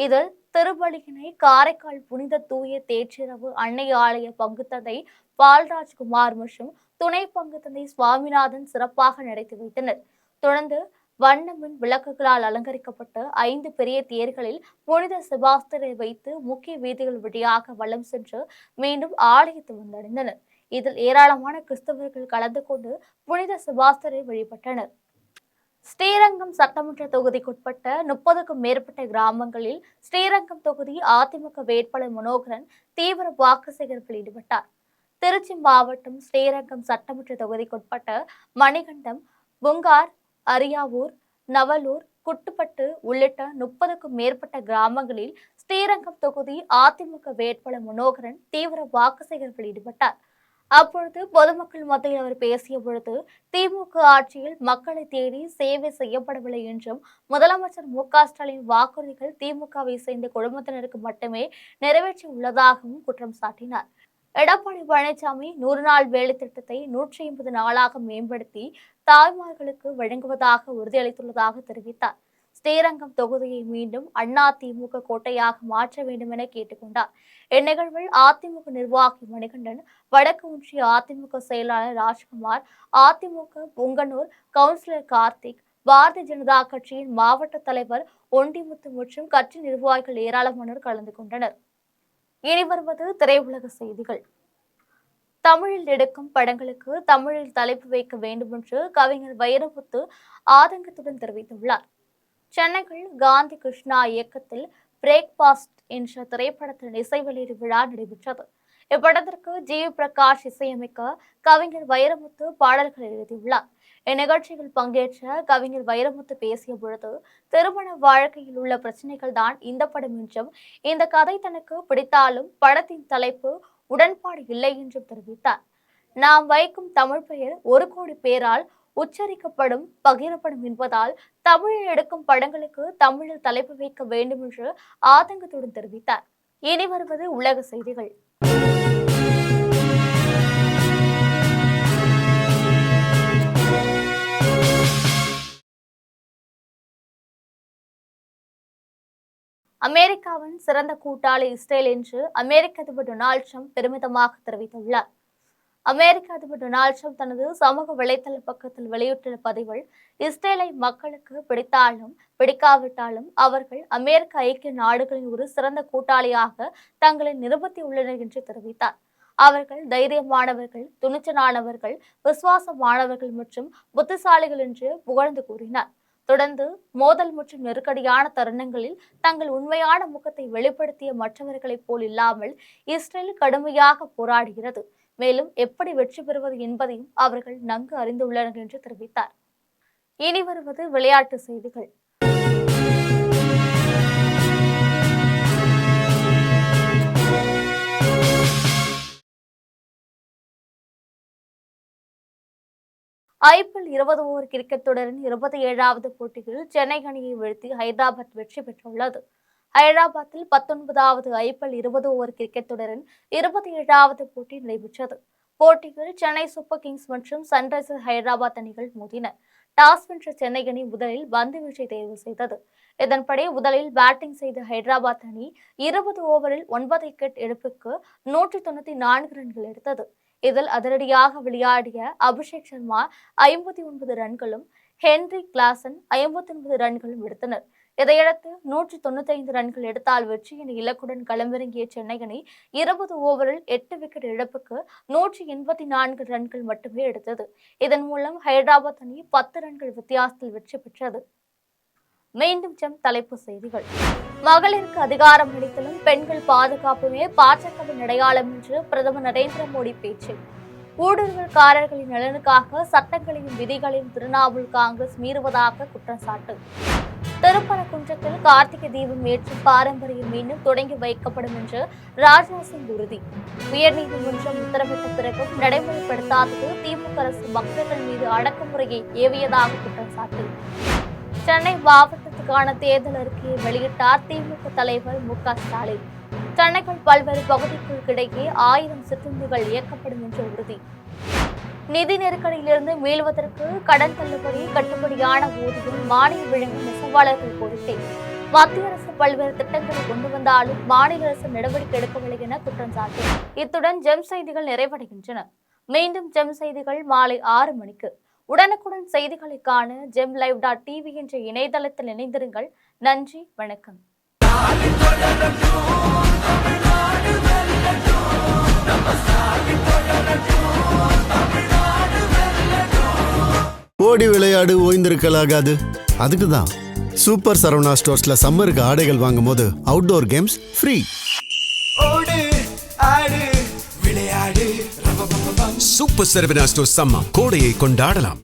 இதில் திருப்பலியினை காரைக்கால் புனித தூய தேற்றிரவு அன்னை ஆலய பங்குத்தந்தை பால்ராஜ்குமார் மற்றும் துணை பங்குத்தந்தை சுவாமிநாதன் சிறப்பாக நடத்தி வைத்தனர். தொடர்ந்து வண்ணமின் விளக்குகளால் அலங்கரிக்கப்பட்ட 5 பெரிய தேர்களில் புனித செபாஸ்தியரை வைத்து முக்கிய வீதிகள் வழியாக வலம் சென்று மீண்டும் ஆலயத்தை வந்தடைந்தனர். இதில் ஏராளமான கிறிஸ்தவர்கள் கலந்து கொண்டு புனித செபாஸ்தியரை வழிபட்டனர். ஸ்ரீரங்கம் சட்டமன்ற தொகுதிக்குட்பட்ட 30க்கும் மேற்பட்ட கிராமங்களில் ஸ்ரீரங்கம் தொகுதி அதிமுக வேட்பாளர் மனோகரன் தீவிர வாக்கு சேகரிப்பில் ஈடுபட்டார். திருச்சி மாவட்டம் ஸ்ரீரங்கம் சட்டமன்ற தொகுதிக்குட்பட்ட மணிகண்டம், புங்கார், அரியாவூர், நவலூர், குட்டுப்பட்டு உள்ளிட்ட 30க்கும் மேற்பட்ட கிராமங்களில் ஸ்ரீரங்கம் தொகுதி அதிமுக வேட்பாளர் மனோகரன் தீவிர வாக்கு சேகரிப்பில் ஈடுபட்டார். அப்பொழுது பொதுமக்கள் மத்தியில் அவர் பேசிய பொழுது திமுக ஆட்சியில் மக்களை தேடி சேவை செய்யப்படவில்லை என்றும் முதலமைச்சர் மு.க.ஸ்டாலின் வாக்குறுதிகள் திமுகவை சேர்ந்த குடும்பத்தினருக்கு மட்டுமே நிறைவேற்றி உள்ளதாகவும் குற்றம் சாட்டினார். எடப்பாடி பழனிசாமி 100 நாள் வேலை திட்டத்தை 150 நாளாக மேம்படுத்தி தாய்மார்களுக்கு வழங்குவதாக உறுதியளித்துள்ளதாக தெரிவித்தார். ஸ்ரீரங்கம் தொகுதியை மீண்டும் அதிமுக கோட்டையாக மாற்ற வேண்டும் என கேட்டுக்கொண்டார். இந்நிகழ்வில் அதிமுக நிர்வாகி மணிகண்டன், வடக்கு ஒன்றிய அதிமுக செயலாளர் ராஜ்குமார், அதிமுக பொங்கனூர் கவுன்சிலர் கார்த்திக், பாரதிய ஜனதா கட்சியின் மாவட்ட தலைவர் ஒண்டிமுத்து மற்றும் கட்சி நிர்வாகிகள் ஏராளமானோர் கலந்து கொண்டனர். இனி வருவது திரையுலக செய்திகள். தமிழில் எடுக்கும் படங்களுக்கு தமிழில் தலைப்பு வைக்க வேண்டும் என்று கவிஞர் வைரமுத்து ஆதங்கத்துடன் தெரிவித்துள்ளார். சென்னையில் காந்தி கிருஷ்ணா இயக்கத்தில் பிரேக்பாஸ்ட் என்ற திரைப்படத்தின் இசை வெளியீடு விழா நடைபெற்றது. இப்படத்திற்கு ஜி. பிரகாஷ் இசையமைக்க கவிஞர் வைரமுத்து பாடல்கள் எழுதியுள்ளார். இந்நிகழ்ச்சியில் பங்கேற்ற கவிஞர் வைரமுத்து பேசிய பொழுது, திருமண வாழ்க்கையில் உள்ள பிரச்சனைகள் தான் இந்த படம் என்றும், இந்த கதை தனக்கு பிடித்தாலும் படத்தின் தலைப்பு உடன்பாடு இல்லை என்றும் தெரிவித்தார். நாம் வைக்கும் தமிழ் பெயர் 1 கோடி பேரால் உச்சரிக்கப்படும், பகிரப்படும் என்பதால் தமிழில் எடுக்கும் படங்களுக்கு தமிழில் தலைப்பு வைக்க வேண்டும் என்று ஆதங்கத்துடன் தெரிவித்தார். இனி வருவது உலக செய்திகள். அமெரிக்காவின் சிறந்த கூட்டாளி இஸ்ரேல் என்று அமெரிக்க அதிபர் டொனால்ட் ட்ரம்ப் பெருமிதமாக தெரிவித்துள்ளார். அமெரிக்க அதிபர் டொனால்ட் ட்ரம்ப் தனது சமூக வலைதள பக்கத்தில் வெளியிட்டுள்ள பதிவில், இஸ்ரேலை மக்களுக்கு பிடித்தாலும் பிடிக்காவிட்டாலும் அவர்கள் அமெரிக்க ஐக்கிய நாடுகளின் ஒரு சிறந்த கூட்டாளியாக தங்களை நிரூபித்துள்ளனர் என்று தெரிவித்தார். அவர்கள் தைரியமானவர்கள், துணிச்சலானவர்கள், விசுவாசமானவர்கள் மற்றும் புத்திசாலிகள் என்று புகழ்ந்து கூறினார். தொடர்ந்து மோதல் மற்றும் நெருக்கடியான தருணங்களில் தங்கள் உண்மையான முகத்தை வெளிப்படுத்திய மற்றவர்களைப் போல் இல்லாமல் இஸ்ரேல் கடுமையாக போராடுகிறது. மேலும் எப்படி வெற்றி பெறுவது என்பதையும் அவர்கள் நன்கு அறிந்துள்ளனர் என்று தெரிவித்தார். இனி வருவது விளையாட்டு செய்திகள். ஐபிஎல் 20 ஓவர் கிரிக்கெட் தொடரின் 27வது போட்டியில் சென்னை அணியை வீழ்த்தி ஹைதராபாத் வெற்றி பெற்றுள்ளது. ஹைதராபாத்தில் 19வது ஐபிஎல் 20 ஓவர் கிரிக்கெட் தொடரின் 27வது போட்டி நடைபெற்றது. போட்டியில் சென்னை சூப்பர் கிங்ஸ் மற்றும் சன்ரைசர்ஸ் ஹைதராபாத் அணிகள் மோதின. டாஸ் வென்ற சென்னை அணி முதலில் பந்து வீச்சை தேர்வு செய்தது. இதன்படி முதலில் பேட்டிங் செய்த ஹைதராபாத் அணி 20 ஓவரில் 9 விக்கெட் இழப்புக்கு 194 ரன்கள் எடுத்தது. இதில் அதிரடியாக விளையாடிய அபிஷேக் சர்மா 59 ரன்களும், ஹென்ரி கிளாசன் 59 ரன்களும் எடுத்தனர். இதையடுத்து 195 ரன்கள் எடுத்தால் வெற்றி என இலக்குடன் களமிறங்கிய சென்னை அணி 20 ஓவரில் 8 விக்கெட் இழப்புக்கு 184 ரன்கள் மட்டுமே எடுத்தது. இதன் மூலம் ஹைதராபாத் அணி 10 ரன்கள் வித்தியாசத்தில் வெற்றி பெற்றது. மீண்டும் ஜெம் தலைப்பு செய்திகள். மகளிருக்கு அதிகாரம் அளித்தலும் பெண்கள் பாதுகாப்புமே பாஜகவின் அடையாளம் என்று பிரதமர் நரேந்திர மோடி பேச்சு. ஊடுருவல்காரர்களின் நலனுக்காக சட்டங்களையும் விதிகளையும் திரிணாமுல் காங்கிரஸ் மீறுவதாக குற்றச்சாட்டு. திருப்பரங்குன்றத்தில் கார்த்திகை தீபம் ஏற்றும் பாரம்பரியம் மீண்டும் தொடங்கி வைக்கப்படும் என்று ராஜ்நாத் சிங் உறுதி. உயர்நீதிமன்றம் உத்தரவிட்ட பிறகும் நடைமுறைப்படுத்தாதது திமுக அரசு பக்தர்கள் மீது அடக்குமுறையை ஏவியதாக குற்றச்சாட்டு. சென்னை மாவட்டத்துக்கான தேர்தல் அறிக்கையை வெளியிட்டார் திமுக தலைவர் மு.க. ஸ்டாலின். சென்னைக்குள் பல்வேறு பகுதிகளுக்கிடையே 1000 சிற்றுண்டிகள் இயக்கப்படும் என்று உறுதி. நிதி நெருக்கடியிலிருந்து மீள்வதற்கு கடன் தள்ளுபடி, கட்டுப்படியான ஊதியம், மானியம் வழங்கும் நெசவாளர்கள் கோரிக்கை. மத்திய அரசு பல்வேறு திட்டங்களை கொண்டு வந்தாலும் மாநில அரசு நடவடிக்கை எடுக்கவில்லை என குற்றம் சாட்டு. இத்துடன் ஜெம் செய்திகள் நிறைவடைகின்றன. மீண்டும் ஜெம் செய்திகள் மாலை 6 மணிக்கு. உடனுக்குடன் செய்திகளை காண gemlive.tv என்ற இணையதளத்தில் இணைந்திருங்கள். நன்றி, வணக்கம். ஓடி விளையாடு ஓய்ந்திருக்கலாகாது. அதுக்கு தான் சூப்பர் சரவணா ஸ்டோர்ஸ்ல சம்மருக்கு ஆடைகள் வாங்கும் போது outdoor games free. Super Saravana stores summer கோடையை கொண்டாடலாம்.